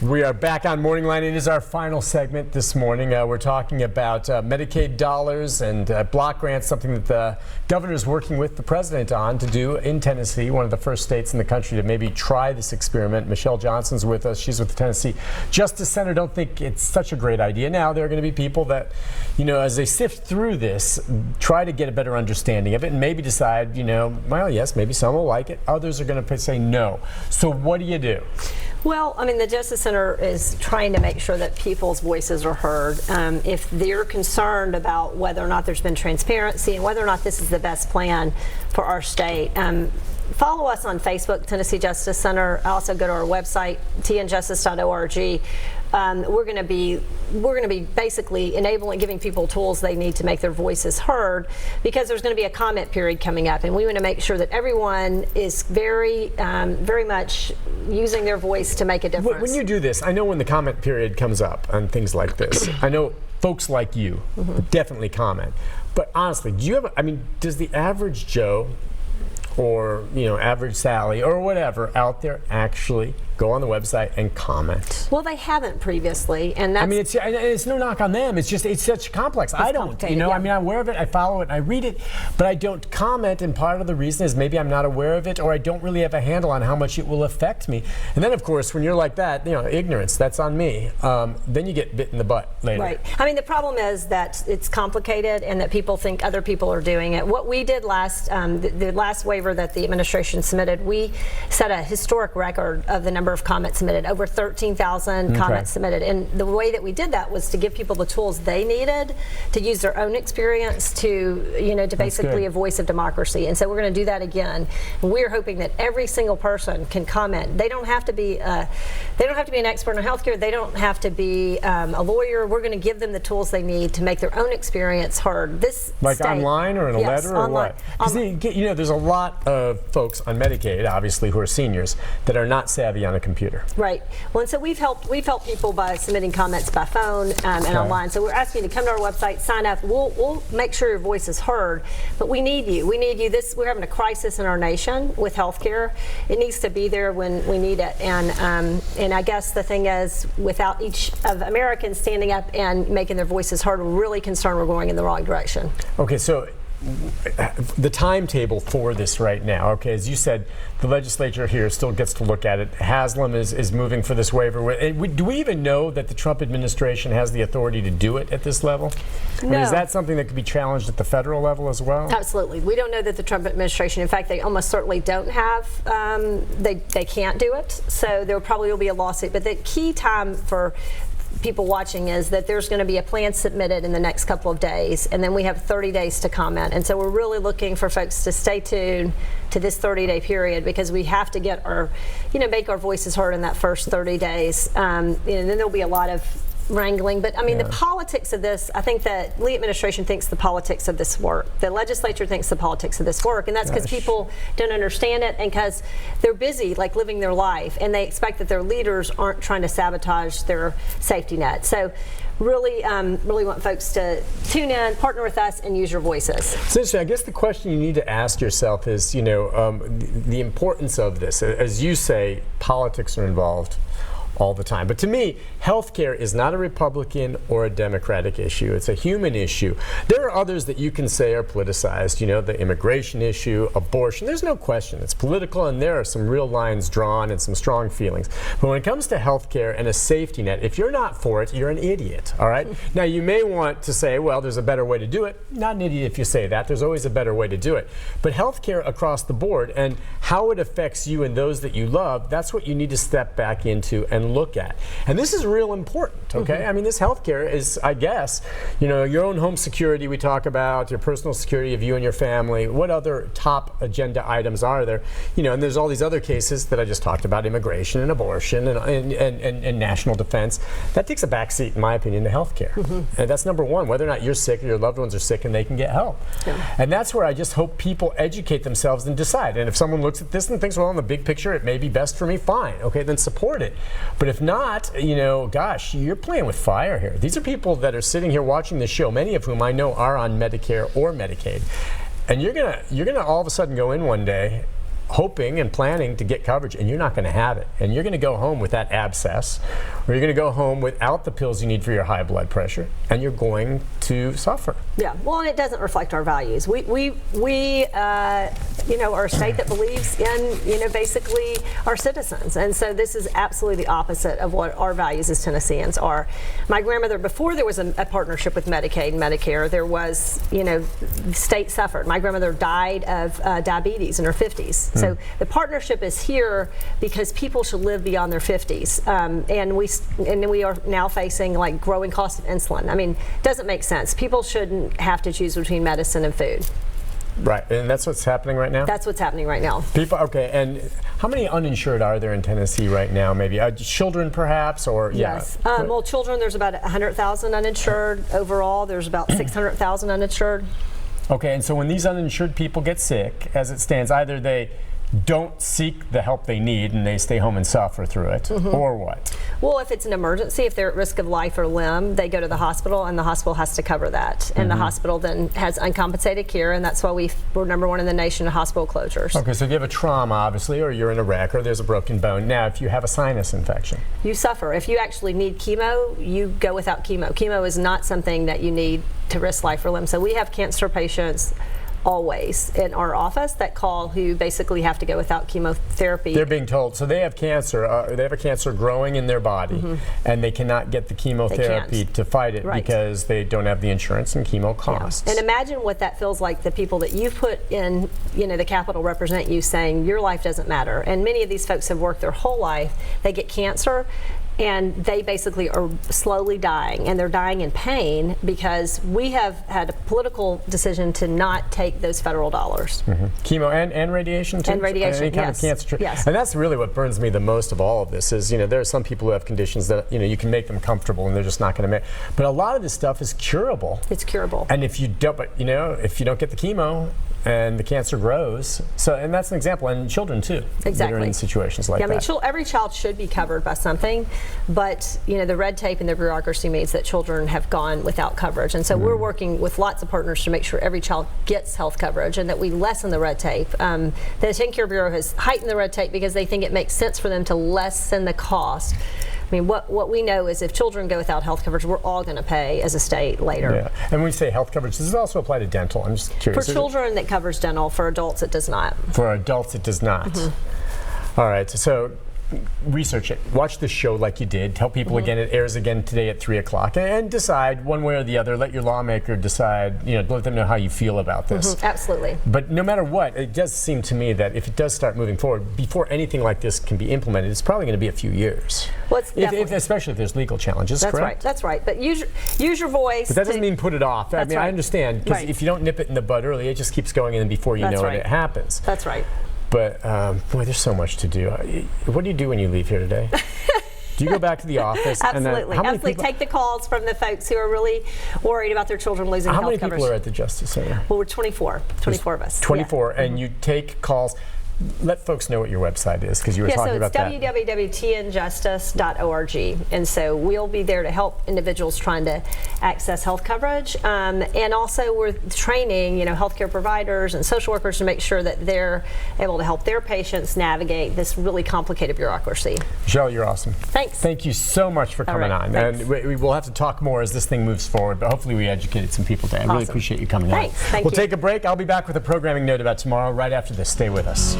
We are back on Morning Line. It is our final segment this morning. We're talking about Medicaid dollars and block grants, something that the governor is working with the president on to do in Tennessee, one of the first states in the country to maybe try this experiment. Michele Johnson's with us. She's with the Tennessee Justice Center. Don't think it's such a great idea. Now, there are going to be people that, you know, as they sift through this, try to get a better understanding of it and maybe decide, you know, well, yes, maybe some will like it. Others are going to say no. So what do you do? Well, I mean, the Justice Center is trying to make sure that people's voices are heard. If they're concerned about whether or not there's been transparency and whether or not this is the best plan for our state, follow us on Facebook, Tennessee Justice Center. Also go to our website, tnjustice.org. We're going to be basically giving people tools they need to make their voices heard, because there's going to be a comment period coming up, and we want to make sure that everyone is very much using their voice to make a difference. When you do this, I know when the comment period comes up on things like this, I know folks like you definitely comment. But honestly, does the average Joe or, you know, average Sally or whatever out there actually go on the website and comment? Well, they haven't previously, and that's... I mean, it's no knock on them. It's just, it's such complex. I don't, you know, yeah. I mean, I'm aware of it, I follow it, and I read it, but I don't comment, and part of the reason is maybe I'm not aware of it, or I don't really have a handle on how much it will affect me. And then, of course, when you're like that, you know, ignorance, that's on me. Then you get bit in the butt later. Right. I mean, the problem is that it's complicated and that people think other people are doing it. What we did last, the last waiver that the administration submitted, we set a historic record of the number of comments submitted, over 13,000 comments submitted. And the way that we did that was to give people the tools they needed to use their own experience to, you know, to basically a voice of democracy. And so we're going to do that again. We're hoping that every single person can comment. They don't have to be an expert in healthcare. They don't have to be a lawyer. We're going to give them the tools they need to make their own experience heard. This like state, online or in a letter or what? Because you know, there's a lot of folks on Medicaid, obviously, who are seniors that are not savvy on a computer. Right. Well, and so we've helped people by submitting comments by phone and online. So we're asking you to come to our website, sign up. We'll make sure your voice is heard, but we need you. We need you. We're having a crisis in our nation with healthcare. It needs to be there when we need it. And I guess the thing is, without each of Americans standing up and making their voices heard, we're really concerned we're going in the wrong direction. Okay, so the timetable for this right now, okay, as you said, the legislature here still gets to look at it. Haslam is moving for this waiver. Do we even know that the Trump administration has the authority to do it at this level? No. I mean, is that something that could be challenged at the federal level as well? Absolutely. We don't know that the Trump administration, in fact, they almost certainly don't have, they can't do it. So there probably will be a lawsuit. But the key time for people watching is that there's going to be a plan submitted in the next couple of days, and then we have 30 days to comment. And so we're really looking for folks to stay tuned to this 30-day period, because we have to get our, you know, make our voices heard in that first 30 days. And then there'll be a lot of wrangling. But I mean, the politics of this, I think that the administration thinks the politics of this work. The legislature thinks the politics of this work, and that's because people don't understand it, and because they're busy, like, living their life, and they expect that their leaders aren't trying to sabotage their safety net. So really want folks to tune in, partner with us, and use your voices. So I guess the question you need to ask yourself is, you know, the importance of this. As you say, politics are involved all the time. But to me, healthcare is not a Republican or a Democratic issue. It's a human issue. There are others that you can say are politicized, you know, the immigration issue, abortion. There's no question. It's political, and there are some real lines drawn and some strong feelings. But when it comes to healthcare and a safety net, if you're not for it, you're an idiot, all right? Now, you may want to say, well, there's a better way to do it. Not an idiot if you say that. There's always a better way to do it. But healthcare across the board and how it affects you and those that you love, that's what you need to step back into and look at. And this is real important, okay? I mean, this healthcare is, I guess, you know, your own home security we talk about, your personal security of you and your family. What other top agenda items are there? You know, and there's all these other cases that I just talked about, immigration and abortion and national defense. That takes a backseat, in my opinion, to healthcare. And that's number one, whether or not you're sick or your loved ones are sick and they can get help. And that's where I just hope people educate themselves and decide. And if someone looks at this and thinks, well, in the big picture, it may be best for me, fine. Okay, then support it. But if not, you know, gosh, you're playing with fire here. These are people that are sitting here watching this show, many of whom I know are on Medicare or Medicaid. And you're gonna all of a sudden go in one day hoping and planning to get coverage, and you're not going to have it. And you're going to go home with that abscess, or you're going to go home without the pills you need for your high blood pressure, and you're going to suffer. Yeah, well, and it doesn't reflect our values. We are a state that believes in, basically our citizens. And so this is absolutely the opposite of what our values as Tennesseans are. My grandmother, before there was a partnership with Medicaid and Medicare, there was, the state suffered. My grandmother died of diabetes in her 50s. So the partnership is here because people should live beyond their 50s. And we are now facing like growing costs of insulin. I mean, it doesn't make sense. People shouldn't have to choose between medicine and food. Right, and that's what's happening right now? That's what's happening right now. People, okay, and how many uninsured are there in Tennessee right now, maybe? Children, perhaps, or, yes. Well, children, there's about 100,000 uninsured. Overall, there's about 600,000 uninsured. Okay, and so when these uninsured people get sick, as it stands, either they don't seek the help they need and they stay home and suffer through it, or what? Well, if it's an emergency, if they're at risk of life or limb, they go to the hospital and the hospital has to cover that. And the hospital then has uncompensated care, and that's why we're #1 in the nation in hospital closures. Okay, so if you have a trauma, obviously, or you're in a wreck, or there's a broken bone. Now, if you have a sinus infection, you suffer. If you actually need chemo, you go without chemo. Chemo is not something that you need to risk life or limb. So we have cancer patients always in our office that call who basically have to go without chemotherapy. They're being told, so they have cancer, they have a cancer growing in their body, and they cannot get the chemotherapy to fight it because they don't have the insurance and chemo costs. Yeah. And imagine what that feels like, the people that you've put in, the Capitol represent you, saying your life doesn't matter. And many of these folks have worked their whole life, they get cancer, and they basically are slowly dying, and they're dying in pain because we have had a political decision to not take those federal dollars. Chemo and radiation too? And radiation, any kind of cancer. Yes. And that's really what burns me the most of all of this is, there are some people who have conditions that, you can make them comfortable and they're just not going to make. But a lot of this stuff is curable. It's curable. And if you don't, if you don't get the chemo, and the cancer grows. And that's an example, and children too. Exactly. That are in situations like that. I mean, every child should be covered by something, but the red tape and the bureaucracy means that children have gone without coverage. And so we're working with lots of partners to make sure every child gets health coverage and that we lessen the red tape. The TennCare Bureau has heightened the red tape because they think it makes sense for them to lessen the cost. I mean, what we know is if children go without health coverage, we're all going to pay as a state later. Yeah. And when we say health coverage, does it also apply to dental? I'm just curious. For children, that covers dental. For adults, it does not. For adults, it does not. All right. So research it. Watch this show like you did. Tell people again, it airs again today at 3 o'clock. And decide one way or the other. Let your lawmaker decide, let them know how you feel about this. Absolutely. But no matter what, it does seem to me that if it does start moving forward, before anything like this can be implemented, it's probably going to be a few years. Well, it's especially if there's legal challenges, that's correct? Right. That's right. But use your voice. But that doesn't mean put it off. I mean, I understand, because if you don't nip it in the bud early, it just keeps going, and then before you know it happens. That's right. But boy, there's so much to do. What do you do when you leave here today? Do you go back to the office? Absolutely. Absolutely. Take the calls from the folks who are really worried about their children losing health coverage. How many people are at the Justice Center? Well, we're 24. 24 of us. 24, and you take calls. Let folks know what your website is, because you were talking about that. Yeah, so it's www.tnjustice.org, and so we'll be there to help individuals trying to access health coverage, and also we're training, healthcare providers and social workers to make sure that they're able to help their patients navigate this really complicated bureaucracy. Michele, you're awesome. Thanks. Thank you so much for coming on, and we will have to talk more as this thing moves forward, but hopefully we educated some people today. I really appreciate you coming on. Thanks. Thank you. We'll take a break. I'll be back with a programming note about tomorrow right after this. Stay with us.